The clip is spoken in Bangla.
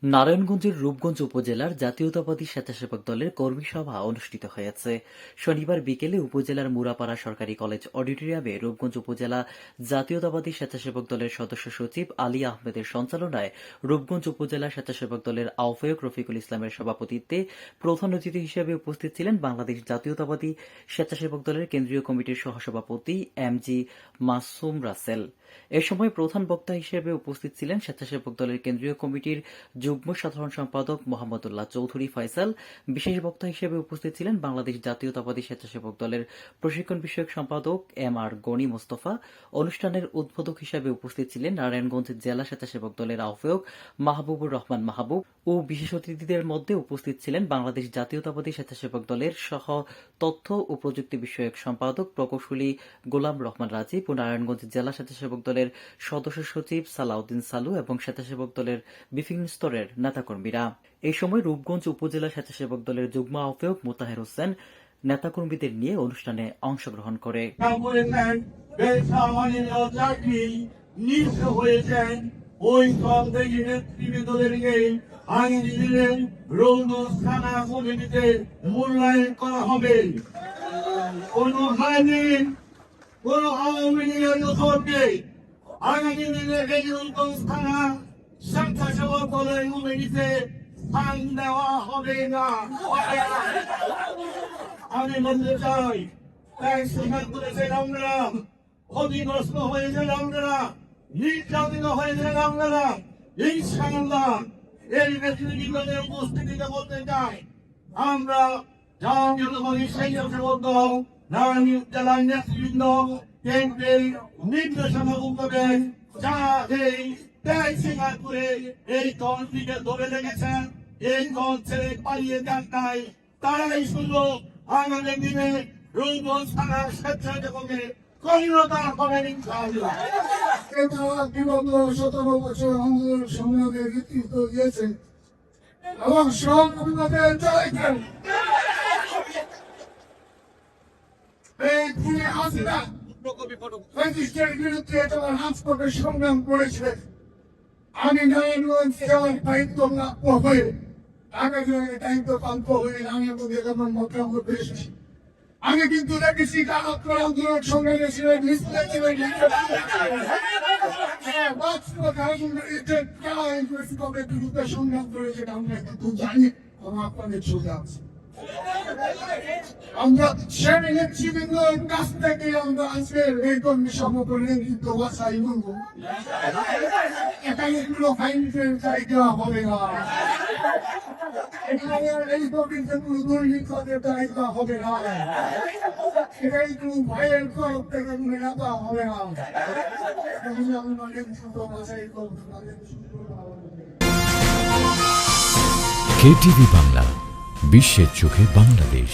নারায়ণগঞ্জের রূপগঞ্জ উপজেলার জাতীয়তাবাদী স্বেচ্ছাসেবক দলের কর্মী সভা অনুষ্ঠিত হয়েছে। শনিবার বিকেলে উপজেলার মুরাপাড়া সরকারি কলেজ অডিটোরিয়ামে রূপগঞ্জ উপজেলা জাতীয়তাবাদী স্বেচ্ছাসেবক দলের সদস্য সচিব আলী আহমেদের সঞ্চালনায় রূপগঞ্জ উপজেলা স্বেচ্ছাসেবক দলের আহ্বায়ক রফিকুল ইসলামের সভাপতিত্বে প্রধান অতিথি হিসেবে উপস্থিত ছিলেন বাংলাদেশ জাতীয়তাবাদী স্বেচ্ছাসেবক দলের কেন্দ্রীয় কমিটির সহসভাপতি এম.জি. মাসুম রাসেল। এ সময় প্রধান বক্তা হিসেবে উপস্থিত ছিলেন স্বেচ্ছাসেবক দলের কেন্দ্রীয় কমিটির যুগ্ম সাধারণ সম্পাদক মোহাম্মদুল্লাহ চৌধুরী ফয়সাল। বিশেষ বক্তা হিসেবে উপস্থিত ছিলেন বাংলাদেশ জাতীয়তাবাদী স্বেচ্ছাসেবক দলের প্রশিক্ষণ বিষয়ক সম্পাদক এম.আর. গনি মোস্তফা। অনুষ্ঠানের উদ্বোধক হিসেবে উপস্থিত ছিলেন নারায়ণগঞ্জ জেলা স্বেচ্ছাসেবক দলের আহ্বায়ক মাহবুবুর রহমান মাহবুব ও বিশেষ অতিথিদের মধ্যে উপস্থিত ছিলেন বাংলাদেশ জাতীয়তাবাদী স্বেচ্ছাসেবক দলের সহ তথ্য ও প্রযুক্তি বিষয়ক সম্পাদক প্রকৌশলী গোলাম রহমান রাজীব ও নারায়ণগঞ্জ জেলা স্বেচ্ছাসেবক দলের সদস্য সচিব সালাউদ্দিন সালু এবং স্বেচ্ছাসেবক দলের বিভিন্ন স্তরের নেতাকর্মীরা। এই সময় রূপগঞ্জ উপজেলা স্বেচ্ছাসেবক দলের যুগ্ম আহ্বায়ক মোতাহের হোসেন নেতাকর্মীদের নিয়ে অনুষ্ঠানে অংশগ্রহণ করে। ওই সব দেশি নেতৃবৃন্দদেরকে আইনজীবীদের রূপগঞ্জ থানা কমিটিতে মূল্যায়ন করা হবে। কোন হাইদিন কোন আওয়ামী লীগের লোককে আগামী দিনে এই রূপগঞ্জ থানা স্বেচ্ছাসেবক দলের কমিটিতে স্থান দেওয়া হবে না। আমি বলতে চাই, এক স্বীকার করেছেন আমরা, ক্ষতিগ্রস্ত হয়েছেন আমরা, নির্যাতিত হয়েছেন আপনারা। ইনশাআল্লাহ এই নেতৃবৃন্দের উপস্থিতিতে বলতে চাই, আমরা জাতীয়তাবাদী স্বেচ্ছাসেবক দল নারায়ণগঞ্জ জেলার নেতৃবৃন্দ কেন্দ্রের নির্দেশনা মোতাবেক যারা এই ত্যাগ স্বীকার করে এই দলটিকে ধরে রেখেছেন, এই দল ছেড়ে পালিয়ে যান নাই, তারাই শুধু আগামী দিনে রূপগঞ্জ থানার স্বেচ্ছাসেবকের কর্মীরতা করেন ইনশাআল্লাহ। বিগত 17 বছর আমাদের সমাজের নেতৃত্ব দিয়েছেন এবং সহকর্মীদের চালাইছেন। এই খুনি হাসিনা ব্রিটিশদের বিরুদ্ধে তোমার রাজপথে সংগ্রাম করেছে। আমি নারায়ণগঞ্জ জেলার দায়িত্ব প্রাপ্য হয়ে ঢাকা জেলার দায়িত্ব প্রাপ্য হয়ে নারায়ণগঞ্জ জেলার মতামত এসেছি। আমি কিন্তু দেখেছি কারাত্মক আন্দোলন সংগ্রামে ছিলেন, বিরুদ্ধে সংগ্রাম করেছেন। আমরা কিন্তু জানি আপনাদের চলে আসছে। আমরা শ্রেণী নেতৃবৃন্দের কাছ থেকে আমরা আজকে এই কর্মী সমর্পণের কিন্তু বাসাই বলবো, এখানে কোনো ফাইন্যান্সিয়াল চাই দেওয়া হবে না, এখানে এই কর্মীতে কোনো দুর্নীতির চাই দেওয়া হবে না, এখানে কোনো ভাইয়ের তরফ থেকে নেওয়া হবে না। কেটিভি বাংলা, বিশ্বের চোখে বাংলাদেশ।